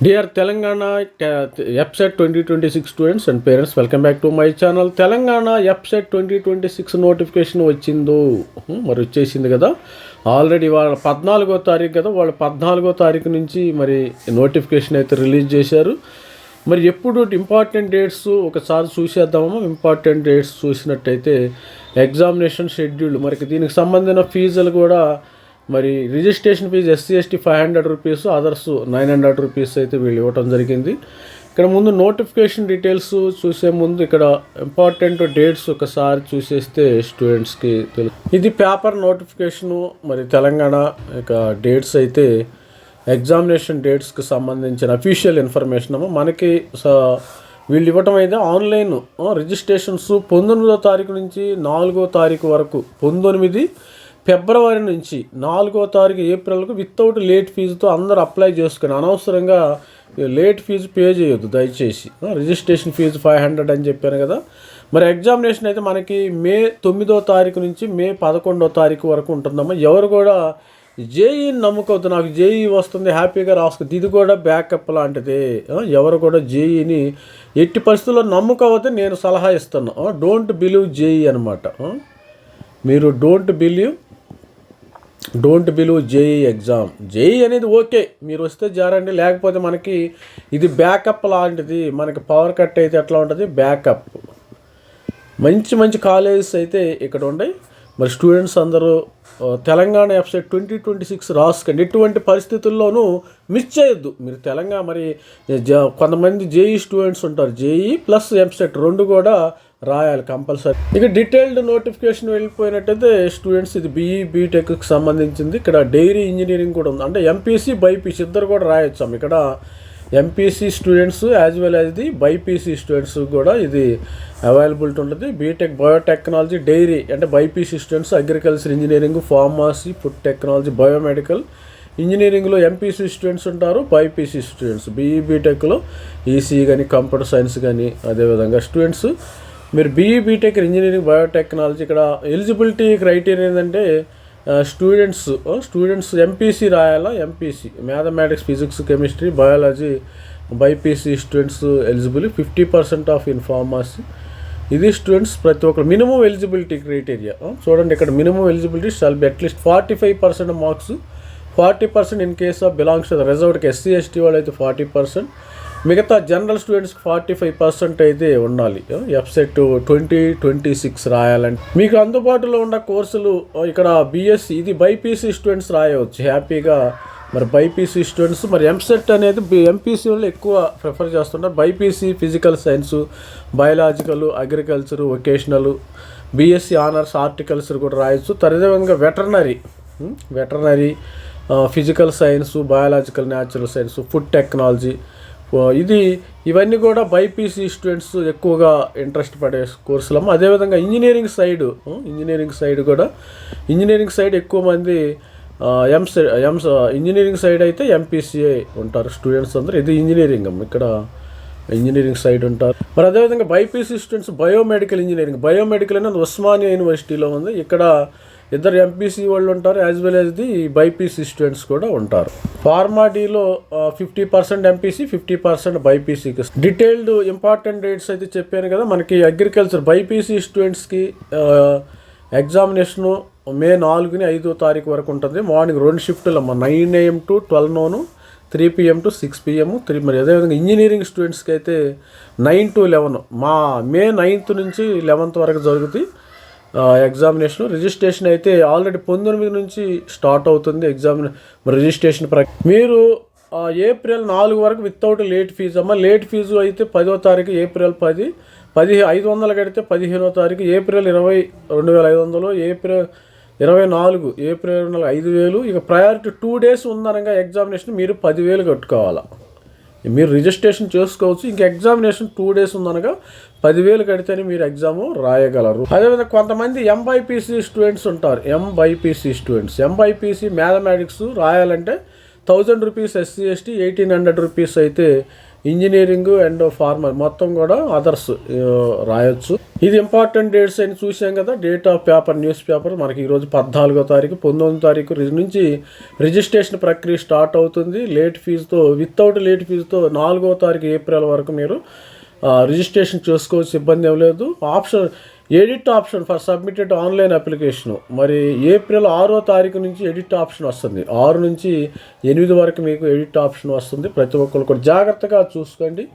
Dear Telangana EPSET 2026 students and parents, welcome back to my channel. Telangana EPSET 2026 notification వచ్చిందో మరి వచ్చేసింది కదా. Already వాళ్ళ 14వ తారీఖు కదా, వాళ్ళు 14వ తారీఖు నుంచి మరి నోటిఫికేషన్ అయితే రిలీజ్ చేశారు. మరి ఎప్పుడు ఇంపార్టెంట్ డేట్స్ ఒకసారి చూసేద్దామా. ఇంపార్టెంట్ డేట్స్ చూసినట్టయితే ఎగ్జామినేషన్ షెడ్యూల్, మరి దీనికి సంబంధించిన ఫీజులు కూడా మరి registration fee SC/ST 500 rupees, others 900 rupees అయితే వీళ్ళు ఇవ్వటం జరిగింది. ఇక్కడ ముందు నోటిఫికేషన్ డీటెయిల్స్ చూసే ముందు ఇక్కడ ఇంపార్టెంట్ డేట్స్ ఒకసారి చూసేస్తే స్టూడెంట్స్కి తెలుసు. ఇది పేపర్ నోటిఫికేషను. మరి తెలంగాణ ఇక డేట్స్ అయితే ఎగ్జామినేషన్ డేట్స్కి సంబంధించిన అఫీషియల్ ఇన్ఫర్మేషన్ మనకి వీళ్ళు ఇవ్వటం అయితే ఆన్లైన్ రిజిస్ట్రేషన్స్ 19వ తారీఖు నుంచి 4వ తారీఖు వరకు, 19 ఫిబ్రవరి నుంచి 4వ తారీఖు ఏప్రిల్కు వితౌట్ లేట్ ఫీజుతో అందరూ అప్లై చేసుకుని అనవసరంగా లేట్ ఫీజు పే చేయొద్దు దయచేసి. రిజిస్ట్రేషన్ ఫీజు 500 అని చెప్పాను కదా. మరి ఎగ్జామినేషన్ అయితే మనకి మే 9వ తారీఖు నుంచి మే 11వ తారీఖు వరకు ఉంటుందమ్మా. ఎవరు కూడా జేఈని నమ్ముకోవద్దు, నాకు జేఈ వస్తుంది హ్యాపీగా రాసుకుంది, ఇది కూడా బ్యాకప్ లాంటిదే. ఎవరు కూడా జేఈని ఎట్టి పరిస్థితుల్లో నమ్ముకోవద్దు, నేను సలహా ఇస్తున్నాను. డోంట్ బిలీవ్ జేఈ అనమాట. మీరు don't believe JEE exam. JEE అనేది ఓకే, మీరు వస్తే జారండి, లేకపోతే మనకి ఇది బ్యాకప్ లాంటిది. మనకి పవర్ కట్ అయితే ఎట్లా ఉంటుంది, బ్యాకప్. మంచి కాలేజెస్ అయితే ఇక్కడ ఉన్నాయి. మరి స్టూడెంట్స్ అందరూ తెలంగాణ EPSET 2026 రాసుకోండి. ఎటువంటి పరిస్థితుల్లోనూ మిస్ చేయొద్దు మీరు. తెలంగాణ మరి కొంతమంది జేఈ స్టూడెంట్స్ ఉంటారు, జేఈ ప్లస్ EPSET రెండు కూడా రాయాలి కంపల్సరీ. ఇక డీటెయిల్డ్ నోటిఫికేషన్ వెళ్ళిపోయినట్టయితే స్టూడెంట్స్ ఇది BE BTechకి సంబంధించింది. ఇక్కడ డైరీ ఇంజనీరింగ్ కూడా ఉంది, అంటే MPC BIPC ఇద్దరు కూడా రాయొచ్చాము. ఇక్కడ MPC students as well as the BIPC students కూడా ఇది అవైలబిలిటీ ఉంటుంది. బీటెక్ బయోటెక్నాలజీ, డైరీ అంటే BIPC students, agriculture engineering, pharmacy, food technology, biomedical ఇంజనీరింగ్లో MPC స్టూడెంట్స్ ఉంటారు, BIPC స్టూడెంట్స్. BE BTechలో ECE కానీ కంప్యూటర్ సైన్స్ కానీ అదేవిధంగా స్టూడెంట్స్ మీరు BE BTech ఇంజనీరింగ్ బయోటెక్నాలజీ. ఇక్కడ ఎలిజిబిలిటీ క్రైటీరియా ఏంటంటే students MPC రాయాలా, MPC mathematics, physics, chemistry, biology. BIPC students eligible 50% of in pharmacy. ఇది students ప్రతి ఒక్కరు మినిమం ఎలిజిబిలిటీ క్రైటీరియా చూడండి. ఇక్కడ minimum eligibility shall be at least 45% marks, 40% in case of belongs to the రిజర్వ్డ్కి. SC/ST వాళ్ళు అయితే 40%, మిగతా జనరల్ స్టూడెంట్స్కి 45% అయితే ఉండాలి. EPSET 2026 రాయాలంటే మీకు అందుబాటులో ఉన్న కోర్సులు ఇక్కడ BSc ఇది BIPC స్టూడెంట్స్ రాయవచ్చు హ్యాపీగా. మరి BIPC స్టూడెంట్స్ మరి EPSET అనేది MPC వాళ్ళు ఎక్కువ ప్రిఫర్ చేస్తుంటారు. BIPC physical science, biological, agriculture, vocational, BSc honours horticulture కూడా రాయొచ్చు. అదేవిధంగా veterinary, physical science, biological, natural science, food technology, ఇవన్నీ కూడా BIPC స్టూడెంట్స్ ఎక్కువగా ఇంట్రెస్ట్ పడే కోర్సులమ్మ. అదేవిధంగా ఇంజనీరింగ్ సైడ్ ఎక్కువ మంది ఇంజనీరింగ్ సైడ్ అయితే MPCA ఉంటారు స్టూడెంట్స్ అందరూ. ఇది ఇంజనీరింగ్ అమ్మ, ఇక్కడ ఇంజనీరింగ్ సైడ్ ఉంటారు. మరి అదేవిధంగా BIPC స్టూడెంట్స్ బయోమెడికల్ బయోమెడికల్ అనేది ఉస్మానియా యూనివర్సిటీలో ఉంది. ఇక్కడ ఇద్దరు MPC వాళ్ళు ఉంటారు, as well as the BIPC students కూడా ఉంటారు. ఫార్మాడీలో 50% MPC, 50% BIPCకి. డీటెయిల్డ్ ఇంపార్టెంట్ డేట్స్ అయితే చెప్పాను కదా. మనకి అగ్రికల్చర్ BIPC స్టూడెంట్స్కి ఎగ్జామినేషను మే 4ని 5వ తారీఖు వరకు ఉంటుంది. మార్నింగ్ 2 షిఫ్ట్లు అమ్మ, 9 AM to 12 noon, 3 PM to 6 PM. మరి అదేవిధంగా ఇంజనీరింగ్ స్టూడెంట్స్కి అయితే 9 to 11 మే 9th నుంచి 11th వరకు జరుగుతుంది ఎగ్జామినేషన్. రిజిస్ట్రేషన్ అయితే ఆల్రెడీ 19 నుంచి స్టార్ట్ అవుతుంది రిజిస్ట్రేషన్ మీరు ఏప్రిల్ 4 వరకు వితౌట్ లేట్ ఫీజు అమ్మ. లేట్ ఫీజు అయితే 10వ తారీఖు ఏప్రిల్ 10, 500 కడితే 15వ తారీఖు ఏప్రిల్ 20, 2500, ఏప్రిల్ 24, ఏప్రిల్ 5000. ఇక ప్రయారిటీ 2 days ఉందనగా ఎగ్జామినేషన్ మీరు 10,000 కట్టుకోవాలా. మీరు రిజిస్ట్రేషన్ చేసుకోవచ్చు. ఇంక ఎగ్జామినేషన్ 2 days ఉందనగా 10,000 కడితేనే మీరు ఎగ్జామ్ రాయగలరు. అదేవిధంగా కొంతమంది MBIPC స్టూడెంట్స్ ఉంటారు. MBIPC మ్యాథమెటిక్స్ రాయాలంటే 1000 రూపీస్, SC/ST 1800 రూపీస్ అయితే ఇంజనీరింగ్ అండ్ ఫార్మర్ మొత్తం కూడా అదర్స్ రాయొచ్చు. ఇది ఇంపార్టెంట్ డేట్స్ అని చూసాం కదా. Date of paper news paper మనకి ఈరోజు 14వ తారీఖు 19వ తారీఖు నుంచి రిజిస్ట్రేషన్ ప్రక్రియ స్టార్ట్ అవుతుంది. లేట్ ఫీజుతో వితౌట్ లేట్ ఫీజుతో 4వ తారీఖు ఏప్రిల్ వరకు మీరు రిజిస్ట్రేషన్ చేసుకోవచ్చు, ఇబ్బంది ఏం లేదు. Edit option for submitted online application మరి ఏప్రిల్ 6వ తారీఖు నుంచి ఎడిట్ ఆప్షన్ వస్తుంది. 6 నుంచి 8 వరకు మీకు ఎడిట్ ఆప్షన్ వస్తుంది. ప్రతి ఒక్కరు కూడా జాగ్రత్తగా చూసుకోండి.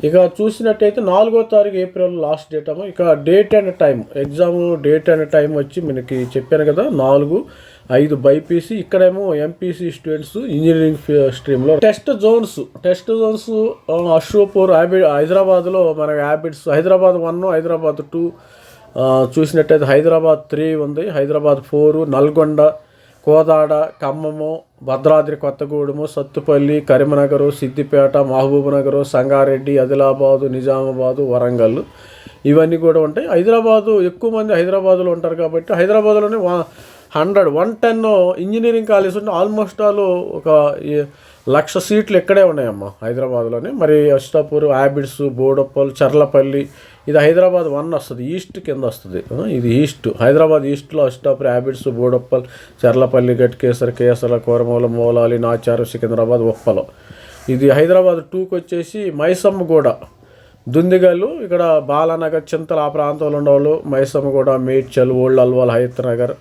ఇక చూసినట్టయితే 4వ తారీఖు ఏప్రిల్ లాస్ట్ డేట్ అమ్మా. ఇక date and time exam date and time వచ్చి మనకి చెప్పాను కదా 4-5 బైపీసీ, ఇక్కడేమో ఎంపీసీ స్టూడెంట్స్ ఇంజనీరింగ్ స్ట్రీమ్లో. టెస్ట్ జోన్స్ అషోపూర్ హైదరాబాద్లో మనకి హ్యాబిట్స్ హైదరాబాద్ 1, హైదరాబాద్ 2 చూసినట్టయితే హైదరాబాద్ 3 ఉంది, హైదరాబాద్ 4, నల్గొండ, కోదాడ, ఖమ్మము, భద్రాద్రి కొత్తగూడెము, సత్తుపల్లి, కరీంనగర్, సిద్దిపేట, మహబూబ్నగర్, సంగారెడ్డి, ఆదిలాబాదు, నిజామాబాదు, వరంగల్ ఇవన్నీ కూడా ఉంటాయి. హైదరాబాదు ఎక్కువ మంది హైదరాబాదులో ఉంటారు కాబట్టి హైదరాబాద్లోనే 110 ఇంజనీరింగ్ కాలేజ్ ఉంటే ఆల్మోస్ట్ ఆల్ ఒక 1,00,000 సీట్లు ఇక్కడే ఉన్నాయమ్మా హైదరాబాద్లోనే. మరి అష్టాపూర్, హ్యాబిట్స్, బోడప్పల్, చర్లపల్లి ఇది హైదరాబాద్ 1 వస్తుంది, ఈస్ట్ కింద వస్తుంది. ఇది ఈస్ట్ హైదరాబాద్ ఈస్ట్లో అష్టాపూర్, హ్యాబిట్స్, బోడప్పల్, చర్లపల్లి, గట్కేసర్, కేసర, కోరమూల, మౌలాలి, నాచారం, సికింద్రాబాద్, ఉప్పలం. ఇది హైదరాబాద్ 2కి వచ్చేసి మైసమ్మగూడ, దుందిగల్లు, ఇక్కడ బాలానగర్, చింతల ఆ ప్రాంతంలో ఉండేవాళ్ళు, మైసమ్మగూడ, మేడ్చల్, ఓల్డ్ అల్వాల్, హయత్ నగర్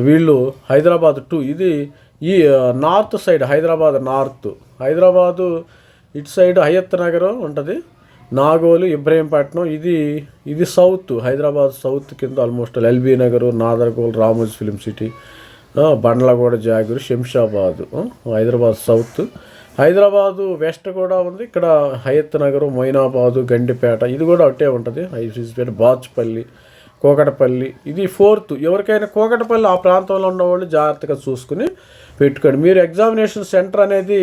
వీళ్ళు హైదరాబాద్ 2. ఇది ఈ north side Hyderabad north, Hyderabad ఇటు సైడ్ హయత్ నగర్ ఉంటుంది, నాగోలు, ఇబ్రహీంపట్నం. ఇది సౌత్ హైదరాబాద్ సౌత్ కింద almost LB Nagar, Nadergul, Ramoji film city, Bandlaguda, Jagiri, Shamshabad Hyderabad south. Hyderabad west కూడా ఉంది, ఇక్కడ హయత్ నగర్, మొయినాబాదు, గండిపేట ఇది కూడా ఒకటే ఉంటుంది. హైదరాబాద్, బాచుపల్లి, కోకటపల్లి ఇది 4th. ఎవరికైనా కోకటపల్లి ఆ ప్రాంతంలో ఉన్నవాళ్ళు జాగ్రత్తగా చూసుకుని పెట్టుకోండి. మీరు ఎగ్జామినేషన్ సెంటర్ అనేది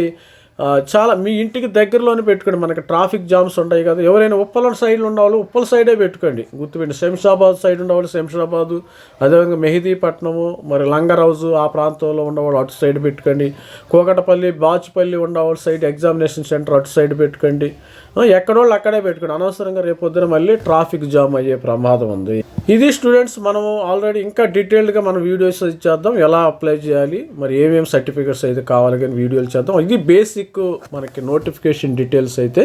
చాలా మీ ఇంటికి దగ్గరలోనే పెట్టుకోండి. మనకి ట్రాఫిక్ జామ్స్ ఉంటాయి కదా. ఎవరైనా ఉప్పల సైడ్లో ఉండేవాళ్ళు ఉప్పల సైడే పెట్టుకోండి, గుర్తుపెట్టి. శంషాబాద్ సైడ్ ఉండేవాళ్ళు శంషాబాదు, అదేవిధంగా మెహదీపట్నము, మరి లంగరౌజు ఆ ప్రాంతంలో ఉండేవాళ్ళు అటు సైడ్ పెట్టుకోండి. కోకటపల్లి, బాచుపల్లి ఉండేవాళ్ళు సైడ్ ఎగ్జామినేషన్ సెంటర్ అటు సైడ్ పెట్టుకోండి. ఎక్కడోళ్ళు అక్కడే పెట్టుకోండి. అనవసరంగా రేపొద్దున మళ్ళీ ట్రాఫిక్ జామ్ అయ్యే ప్రమాదం ఉంది. ఇది స్టూడెంట్స్ మనము ఆల్రెడీ ఇంకా డీటెయిల్డ్గా మనం వీడియోస్ చేద్దాం, ఎలా అప్లై చేయాలి, మరి ఏమేమి సర్టిఫికేట్స్ అయితే కావాలి కానీ వీడియోలు చేద్దాం. ఇది బేసిక్ మనకి నోటిఫికేషన్ డీటెయిల్స్ అయితే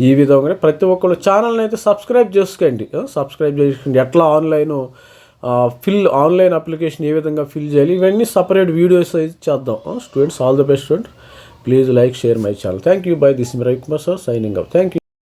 ఈ విధంగానే. ప్రతి ఒక్కళ్ళు ఛానల్ని అయితే సబ్స్క్రైబ్ చేసుకోండి. ఎట్లా ఆన్లైన్ అప్లికేషన్ ఏ విధంగా ఫిల్ చేయాలి ఇవన్నీ సపరేట్ వీడియోస్ అయితే చేద్దాం. Students all the best student. Please like, share my channel. Thank you. By this Ravikumar sir signing up. Thank you.